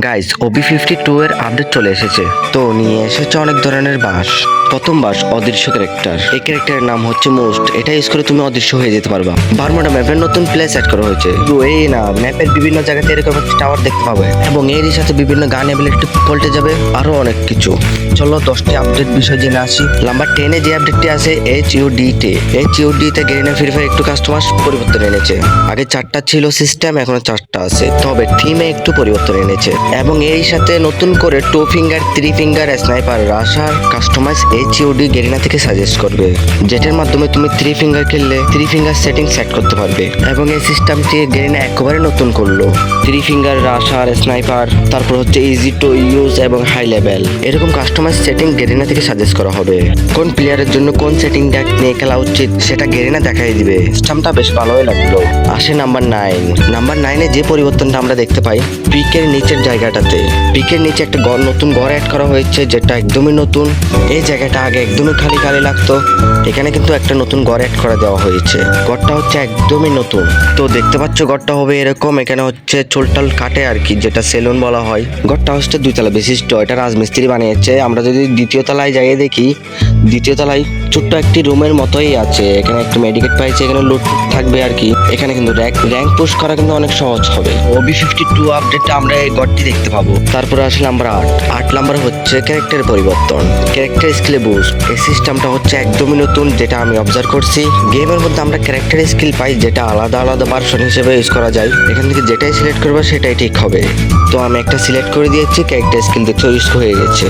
Guys OB52 এর update চলে এসেছে। তো নিয়ে এসেছে অনেক ধরনের বাস। প্রথম বাস অদৃশ্য ক্যারেক্টার। এই ক্যারেক্টারের নাম হচ্ছে মোস্ট। এটা ইউজ করে তুমি অদৃশ্য হয়ে যেতে পারবা। বারমুডা ম্যাপের নতুন প্লেস অ্যাড করা হয়েছে। তো এই না, ম্যাপের বিভিন্ন জায়গাতে এরকম একটা টাওয়ার দেখতে পাবে এবং এরই সাথে বিভিন্ন গান এবিলিটি পাল্টে যাবে, আরো অনেক কিছু। চলো 10টি আপডেট বিষয় জেনে আসি। নাম্বার 10 এ যে আপডেটটি আছে HUD তে গেরিনা ফ্রি ফায়ার একটু কাস্টমার পরিবর্তন এনেছে। আগে 4টা ছিল সিস্টেম, এখন 4টা আছে, তবে থিমে একটু পরিবর্তন এনেছে এবং এর সাথে নতুন করে 2 finger 3 finger sniper rusher customize HUD Garena থেকে সাজেস্ট করবে, যেটার মাধ্যমে তুমি 3 ফিঙ্গার খেললে 3 ফিঙ্গার সেটিং সেট করতে পারবে। এবং এই সিস্টেমটি গেরিনা একেবারে নতুন করলো। 3 ফিঙ্গার রাশার স্নাইপার, তারপর হচ্ছে ইজি টু ইউজ এবং হাই লেভেল, এরকম কাস্টমাইজ সেটিং গেরিনা থেকে সাজেস্ট করা হবে। কোন প্লেয়ারের জন্য কোন সেটিংটা নিয়ে খেলা উচিত সেটা গেরিনা দেখাই দিবে। সিস্টেমটা বেশ ভালোই লাগলো। আসে নাম্বার 9 এ যে পরিবর্তনটা আমরা দেখতে পাই পিকের নিচের জায়গাটাতে। পিকের নিচে একটা নতুন ঘর অ্যাড করা হয়েছে, যেটা একদমই নতুন। এই জায়গাটা আগে একদমই খালি খালি লাগতো, এখানে কিন্তু একটা নতুন ঘর অ্যাড করে দেওয়া হয়েছে। ঘরটা হচ্ছে একদমই নতুন। তো দেখতে পাচ্ছ ঘরটা হবে এরকম। এখানে হচ্ছে চুলটাল কাটে আর কি, যেটা সেলুন বলা হয়। ঘরটা হচ্ছে 2 তলা বিশিষ্ট। এটা রাজমিস্ত্রি বানিয়েছে। আমরা যদি দ্বিতীয় তলায় যাই দেখি, দ্বিতীয় তলায় ছোট্ট একটি রুমের মতোই আছে। এখানে একটু মেডিকেট পাইছে, এখানে লুট থাকবে আর কি। এখানে কিন্তু র্যাঙ্ক পুশ করা কিন্তু অনেক সহজ হবে। OB52 আপডেটটা আমরা এই ঘরটি দেখতে পাবো। তারপরে আসে নাম্বার 8 নাম্বার হচ্ছে ক্যারেক্টার পরিবর্তন, ক্যারেক্টার স্কিল বুস্ট। এই সিস্টেমটা হচ্ছে একদমই নতুন, যেটা আমি অবজার্ভ করছি। গেমের মধ্যে আমরা ক্যারেক্টার স্কিল পাই, যেটা আলাদা আলাদা ভার্সন হিসেবে ইউজ করা যায়। এখান থেকে যেটাই সিলেক্ট করবে সেটাই ঠিক হবে। তো আমি একটা সিলেক্ট করে দিয়েছি, ক্যারেক্টার স্কিল দেখছো ইউজ হয়ে গেছে।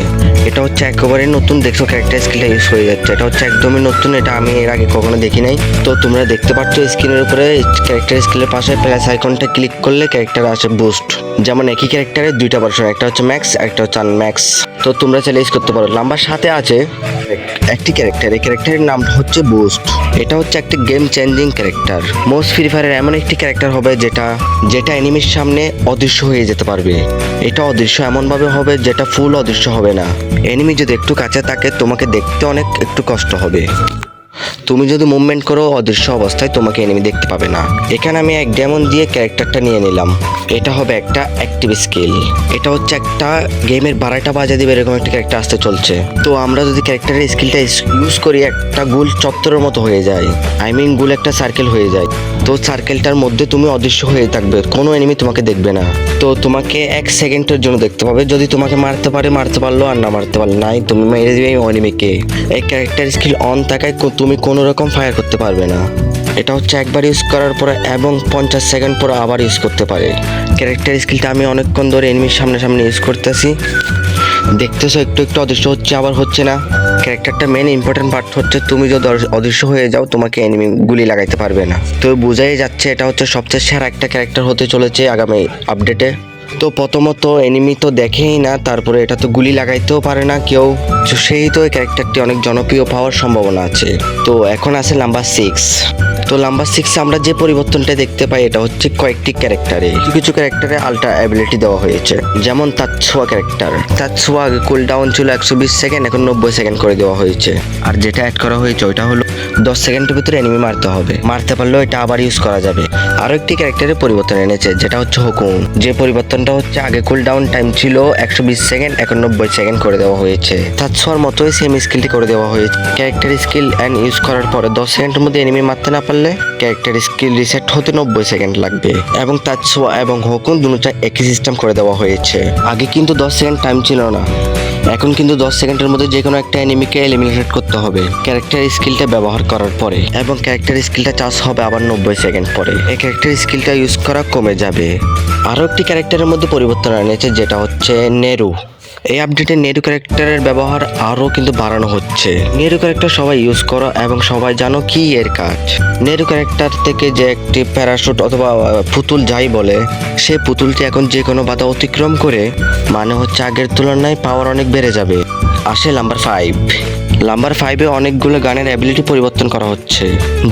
এটা হচ্ছে একেবারে নতুন, দেখছো ক্যারেক্টার স্কিলটা ইউজ হয়ে যাচ্ছে। এটা হচ্ছে একদমই নতুন, এটা আমি এর আগে কখনো দেখি নাই। তো তোমরা দেখতে পাচ্ছ স্ক্রিনের উপরে ক্যারেক্টার স্কিলের পাশে প্লাস আইকনটা ক্লিক করলে ক্যারেক্টার আসে বুস্ট। যেমন একই ক্যারেক্টারের 2টা ভার্সন, একটা হচ্ছে ম্যাক্স, একটা হচ্ছে আনম্যাক্স। তো তোমরা চাইলে ইউজ করতে পারো। নাম্বার 7 আছে একটি ক্যারেক্টার। এই ক্যারেক্টারের নাম হচ্ছে বুস্ট। এটা হচ্ছে একটা game changing character. Most free ফায়ারের এমন একটি ক্যারেক্টার হবে যেটা এনিমির সামনে অদৃশ্য হয়ে যেতে পারবে। এটা অদৃশ্য এমনভাবে হবে যেটা ফুল অদৃশ্য হবে না। এনিমি যদি একটু কাছে থাকে তোমাকে দেখতে অনেক একটু কষ্ট হবে। তুমি যদি মুভমেন্ট করো অদৃশ্য অবস্থায় তোমাকে এনিমি দেখতে পাবে না। এখানে আমি এক ডেমন দিয়ে ক্যারেক্টারটা নিয়ে নিলাম। এটা হবে একটা অ্যাক্টিভ স্কিল। এটা হচ্ছে একটা গেমের 12টা বাজে দিবে এরকম একটা ক্যারেক্টার আসতে চলছে। তো আমরা যদি ক্যারেক্টারের স্কিলটা ইউজ করি, একটা গোল চত্বরের মতো হয়ে যায়। গোল একটা সার্কেল হয়ে যায়। তো সার্কেলটার মধ্যে তুমি অদৃশ্য হয়ে থাকবে, কোনো এনিমি তোমাকে দেখবে না। তো তোমাকে 1 সেকেন্ডের জন্য দেখতে পাবে। যদি তোমাকে মারতে পারলো, আর না মারতে পারলো নাই, তুমি মেরে দিবে এনিমিকে। এই ক্যারেক্টার স্কিল অন থাকায় তুমি কোনো রকম ফায়ার করতে পারবে না। এটা হচ্ছে একবার ইউজ করার পরে এবং 50 সেকেন্ড পরে আবার ইউজ করতে পারে। ক্যারেক্টার স্কিলটা আমি অনেকক্ষণ ধরে এনিমির সামনে ইউজ করতেছি। দেখতেছো একটু একটু অদৃশ্য হচ্ছে, আবার হচ্ছে না। ক্যারেক্টারটা মেন ইম্পর্টেন্ট পার্ট হচ্ছে তুমি যদি অদৃশ্য হয়ে যাও তোমাকে এনিমি গুলি লাগাইতে পারবে না। তো বোঝাই যাচ্ছে এটা হচ্ছে সবচেয়ে সেরা একটা ক্যারেক্টার হতে চলেছে আগামী আপডেটে। তো প্রথমত এনিমি তো দেখেই না, তারপরে এটা তো গুলি লাগাইতেও পারে না কেউ। সেই তো এই ক্যারেক্টারটি অনেক জনপ্রিয় পাওয়ার সম্ভাবনা আছে। তো এখন আছে নাম্বার 6। তো নাম্বার 6 আমরা যে পরিবর্তনটা দেখতে পাই এটা হচ্ছে কয়েকটি ক্যারেক্টারে। কিছু ক্যারেক্টারে আল্ট্রা অ্যাবিলিটি দেওয়া হয়েছে। যেমন তাৎসুয়া ক্যারেক্টার। তাৎসুয়া আগে কুল ডাউন ছিল 120 সেকেন্ড, এখন 90 সেকেন্ড করে দেওয়া হয়েছে। আর যেটা অ্যাড করা হয়েছে ওইটা হলো 10 সেকেন্ডের ভিতরে এনিমি মারতে হবে। মারতে পারলেও এটা আবার ইউজ করা যাবে। আরো একটি ক্যারেক্টারে পরিবর্তন এনেছে, যেটা হচ্ছে হুকুম। যে পরিবর্তনটা হচ্ছে আগে কুল ডাউন টাইম ছিল 120 সেকেন্ড, এখন 90 সেকেন্ড করে দেওয়া হয়েছে। তাৎসুয়ার মতোই সেম স্কিলটি করে দেওয়া হয়েছে। ক্যারেক্টার স্কিল এন্ড ইউজ করার পরে 10 সেকেন্ডের মধ্যে এনিমি মারতে না পারলে ক্যারেক্টার স্কিল রিসেট হতে 90 সেকেন্ড লাগবে। এবং তাৎসুয়া এবং হুকুম দুটোটা একই সিস্টেম করে দেওয়া হয়েছে। আগে কিন্তু 10 সেকেন্ড টাইম ছিল না, এখন কিন্তু 10 সেকেন্ডের মধ্যে যে কোনো একটা এনিমিকে এলিমিনেট করতে হবে ক্যারেক্টার স্কিলটা ব্যবহার করার পরে। এবং ক্যারেক্টার স্কিলটা চার্জ হবে আবার 90 সেকেন্ড পরে। এই ক্যারেক্টার স্কিলটা ইউজ করা কমে যাবে। আরও একটি ক্যারেক্টারের মধ্যে পরিবর্তন এনেছে, যেটা হচ্ছে নেরু। এই আপডেটে নেরু ক্যারেক্টারের ব্যবহার আরও কিন্তু বাড়ানো হচ্ছে। নেরু ক্যারেক্টার সবাই ইউজ করো এবং সবাই জানো কি এর কাজ। নেরু ক্যারেক্টার থেকে যে একটি প্যারাশুট অথবা পুতুল যাই বলে, সেই পুতুলটি এখন যে কোনো বাধা অতিক্রম করে মানে হচ্ছে আগের তুলনায় পাওয়ার অনেক বেড়ে যাবে। আসে নাম্বার 5। নাম্বার 5-এ অনেকগুলো গানের অ্যাবিলিটি পরিবর্তন করা হচ্ছে,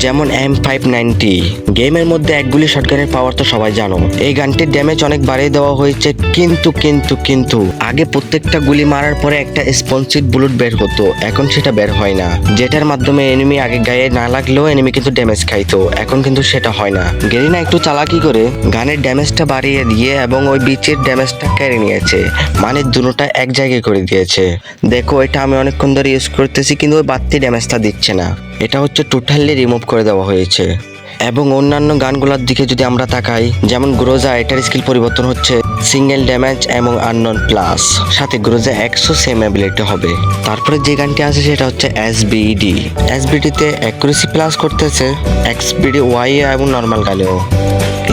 যেমন M590। গেমের মধ্যে এক গুলি শটগানের পাওয়ার তো সবাই জানো। এই গানটির ড্যামেজ অনেক বাড়িয়ে দেওয়া হয়েছে, কিন্তু আগে প্রত্যেকটা গুলি মারার পরে একটা স্পন্সিড বুলেট বের হতো, এখন সেটা বের হয় না, যেটার মাধ্যমে এনিমি আগে গায়ে না লাগলেও এনিমি কিন্তু ড্যামেজ খাইতো, এখন কিন্তু সেটা হয় না। গেরিনা একটু চালাকি করে গানের ড্যামেজটা বাড়িয়ে দিয়ে এবং ওই বিচের ড্যামেজটা কেড়ে নিয়েছে, মানে দুটোটা এক জায়গায় করে দিয়েছে। দেখো এটা আমি অনেকক্ষণ ধরে ইউজ করতেছি, কিন্তু ওই বাড়তি ড্যামেজটা দিচ্ছে না, এটা হচ্ছে টোটালি রিমুভ করে দেওয়া হয়েছে। এবং অন্যান্য গানগুলোর দিকে যদি আমরা তাকাই, যেমন গ্রোজা, এটার স্কিল পরিবর্তন হচ্ছে সিঙ্গেল ড্যামেজ এবং আননোন প্লাস, সাথে গ্রোজা 100 সেম অ্যাবিলিটি হবে। তারপরে যে গানটি আছে সেটা হচ্ছে এসবিডি। এসবিডিতে অ্যাকুরেসি প্লাস করতেছে এক্সবিডি ওয়াই এবং নর্মাল গানেও।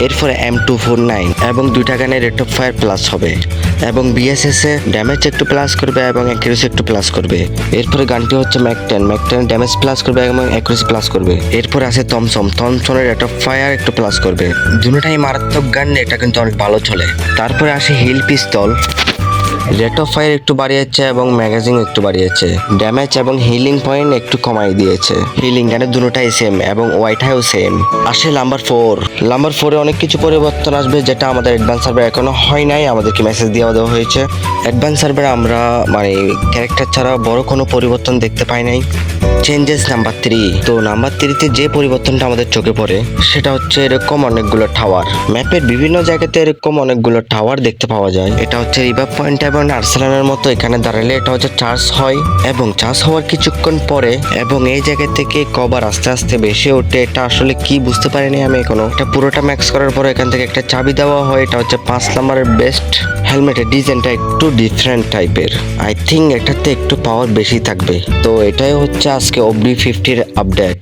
এরপরে M249 এবং দুইটা গানে রেট অফ ফায়ার প্লাস হবে, এবং বিএসএস এ ড্যামেজ একটু প্লাস করবে এবং অ্যাকুরেসি একটু প্লাস করবে। এরপরে গানটি হচ্ছে ম্যাক10 ড্যামেজ প্লাস করবে এবং অ্যাকুরেসি প্লাস করবে। এরপরে আছে থমসনের রেট অফ ফায়ার একটু প্লাস করবে। দুটোটাই মারাত্মক গান, এটা কিন্তু অনেক ভালো চলে। তারপরে আসে heal pistol, rate of fire একটু বাড়িয়েছে এবং ম্যাগাজিন একটু বাড়িয়েছে, ড্যামেজ এবং হিলিং পয়েন্ট একটু কমাই দিয়েছে। হিলিং গানের দুটোটাই সেম এবং ওয়াইটাও সেম। আসে নাম্বার 4 এ অনেক কিছু পরিবর্তন আসবে, যেটা আমাদের অ্যাডভান্স সার্ভার এখনো হয় নাই, আমাদেরকে মেসেজ দেওয়া হয়েছে। অ্যাডভান্স সার্ভারে আমরা মানে ক্যারেক্টার ছাড়া বড় কোনো পরিবর্তন দেখতে পাই নাই। Changes number 3। তো নাম্বার 3-তে যে পরিবর্তনটা আমাদের চোখে পড়ে সেটা হচ্ছে এরকম অনেকগুলো টাওয়ার, ম্যাপের বিভিন্ন জায়গাতে এরকম অনেকগুলো টাওয়ার দেখতে পাওয়া যায়। এটা হচ্ছে রিভার পয়েন্ট এবং আর্সেনালের মতো, এখানে দাঁড়ালে এটা হচ্ছে চার্জ হয় এবং চার্জ হওয়ার কিছুক্ষণ পরে এবং এই জায়গা থেকে কভার আস্তে আস্তে বেশি ওঠে। এটা আসলে কি বুঝতে পারিনি আমি এখনো। এটা পুরোটা ম্যাক্স করার পরে এখান থেকে একটা চাবি দেওয়া হয়, এটা হচ্ছে 5 নাম্বারের বেস্ট। হেলমেটের ডিজাইনটা একটু ডিফারেন্ট টাইপের, আই থিঙ্ক এটাতে একটু পাওয়ার বেশি থাকবে। তো এটাই হচ্ছে আজকে OB50-র আপডেট।